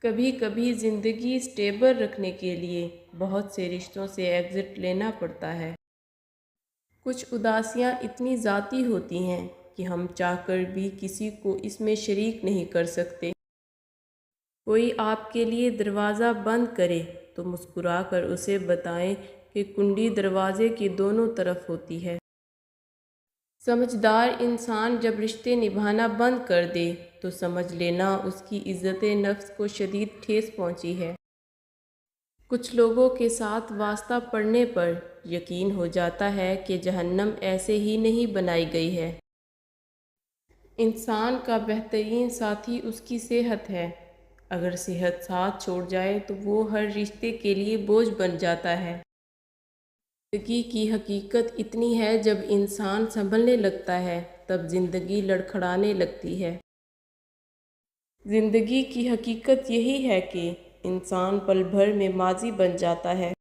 کبھی کبھی زندگی سٹیبل رکھنے کے لیے بہت سے رشتوں سے ایگزٹ لینا پڑتا ہے۔ کچھ اداسیاں اتنی ذاتی ہوتی ہیں کہ ہم چاہ کر بھی کسی کو اس میں شریک نہیں کر سکتے۔ کوئی آپ کے لیے دروازہ بند کرے تو مسکرا کر اسے بتائیں کہ کنڈی دروازے کی دونوں طرف ہوتی ہے۔ سمجھدار انسان جب رشتے نبھانا بند کر دے تو سمجھ لینا اس کی عزت نفس کو شدید ٹھیس پہنچی ہے۔ کچھ لوگوں کے ساتھ واسطہ پڑنے پر یقین ہو جاتا ہے کہ جہنم ایسے ہی نہیں بنائی گئی ہے۔ انسان کا بہترین ساتھی اس کی صحت ہے۔ اگر صحت ساتھ چھوڑ جائے تو وہ ہر رشتے کے لیے بوجھ بن جاتا ہے۔ زندگی کی حقیقت اتنی ہے جب انسان سنبھلنے لگتا ہے تب زندگی لڑکھڑانے لگتی ہے۔ زندگی کی حقیقت یہی ہے کہ انسان پل بھر میں ماضی بن جاتا ہے۔